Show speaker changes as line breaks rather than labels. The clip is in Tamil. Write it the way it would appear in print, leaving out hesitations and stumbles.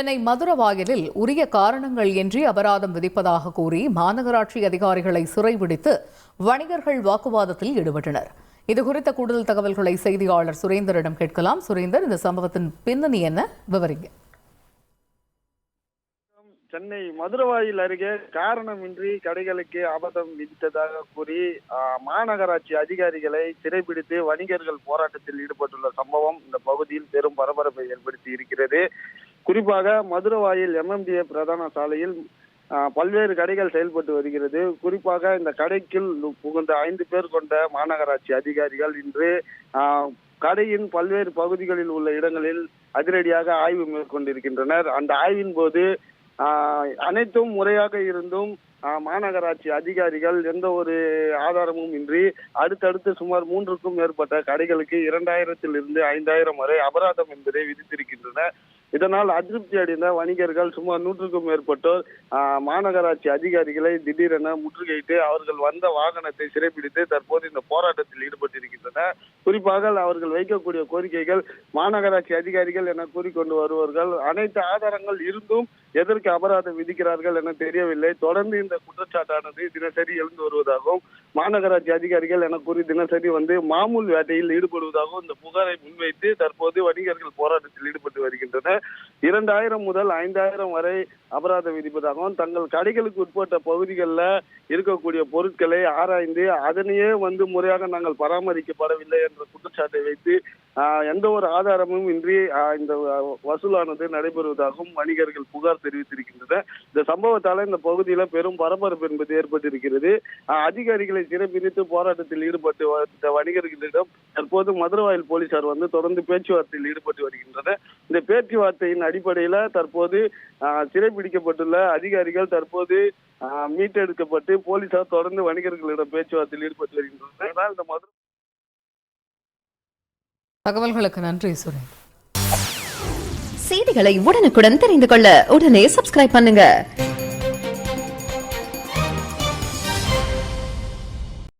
சென்னை மதுரவாயலில் உரிய காரணங்கள் இன்றி அபராதம் விதிப்பதாக கூறி மாநகராட்சி அதிகாரிகளை சிறைபிடித்து வணிகர்கள் வாக்குவாதத்தில் ஈடுபட்டனர். இதுகுறித்த கூடுதல் தகவல்களை செய்தியாளர் சுரேந்தரிடம் கேட்கலாம். சுரேந்தர், இந்த சம்பவத்தின் பின்னணி என்ன, விவரிங்க.
சென்னை மதுரவாயில் அருகே காரணமின்றி கடைகளுக்கு அபராதம் விதித்ததாக கூறி மாநகராட்சி அதிகாரிகளை சிறைபிடித்து வணிகர்கள் போராட்டத்தில் ஈடுபட்டுள்ள சம்பவம் இந்த பகுதியில் பெரும் பரபரப்பை ஏற்படுத்தி இருக்கிறது. குறிப்பாக மதுரவாயில் MMDA பிரதான சாலையில் பல்வேறு கடைகள் செயல்பட்டு வருகிறது. குறிப்பாக இந்த கடைக்குள் புகுந்த 5 பேர் கொண்ட மாநகராட்சி அதிகாரிகள் இன்று கடையின் பல்வேறு பகுதிகளில் உள்ள இடங்களில் அதிரடியாக ஆய்வு மேற்கொண்டிருக்கின்றனர். அந்த ஆய்வின் போது அனைத்தும் முறையாக இருந்தும் மாநகராட்சி அதிகாரிகள் எந்த ஒரு ஆதாரமும் இன்றி அடுத்தடுத்து சுமார் 3க்கும் மேற்பட்ட கடைகளுக்கு 2000 5000 வரை அபராதம் என்பதை விதித்திருக்கின்றனர். இதனால் அதிருப்தி அடைந்த வணிகர்கள் சுமார் 100க்கும் மேற்பட்டோர் மாநகராட்சி அதிகாரிகளை திடீரென முற்றுகையிட்டு அவர்கள் வந்த வாகனத்தை சிறைப்பிடித்து தற்போது இந்த போராட்டத்தில் ஈடுபட்டிருக்கின்றனர். குறிப்பாக அவர்கள் வைக்கக்கூடிய கோரிக்கைகள், மாநகராட்சி அதிகாரிகள் என கூறிக்கொண்டு வருவார்கள் அனைத்து ஆதாரங்கள் இருந்தும் எதற்கு அபராதம் விதிக்கிறார்கள் என தெரியவில்லை. தொடர்ந்து இந்த குற்றச்சாட்டானது தினசரி எழுந்து வருவதாகவும் மாநகராட்சி அதிகாரிகள் என கூறி தினசரி மாமூல் வேட்டையில் ஈடுபடுவதாகவும் இந்த புகாரை முன்வைத்து தற்போது வணிகர்கள் போராட்டத்தில் ஈடுபட்டு வருகின்றனர். 2000 முதல் 5000 வரை அபராதம் விதிப்பதாகவும் தங்கள் கடைகளுக்கு உட்பட்ட பகுதிகளில் இருக்கக்கூடிய பொருட்களை ஆராய்ந்து அதனையே முறையாக நாங்கள் பராமரிக்கப்படவில்லை என்ற குற்றச்சாட்டை வைத்து எந்த ஒரு ஆதாரமும் இன்றி இந்த வசூலானது நடைபெறுவதாகவும் வணிகர்கள் புகார் தெரிவித்திருக்கின்றனர். இந்த சம்பவத்தால இந்த பகுதியில பெரும் பரபரப்பு என்பது ஏற்பட்டிருக்கிறது. அதிகாரிகளை சிறைபிடித்து போராட்டத்தில் ஈடுபட்டு வந்த வணிகர்களிடம் தற்போது மதுரவாயல் போலீசார் தொடர்ந்து பேச்சுவார்த்தையில் ஈடுபட்டு வருகின்றனர். இந்த பேச்சுவார்த்தையின் அடிப்படையில தற்போது சிறைபிடிக்கப்பட்டுள்ள அதிகாரிகள் தற்போது மீட்டெடுக்கப்பட்டு போலீசார் தொடர்ந்து வணிகர்களிடம் பேச்சுவார்த்தையில் ஈடுபட்டு வருகின்றனர். இந்த
தகவல்களுக்கு நன்றி சுரேந்தர்.
செய்திகளை உடனுக்குடன் தெரிந்து கொள்ள உடனே சப்ஸ்கிரைப் பண்ணுங்க.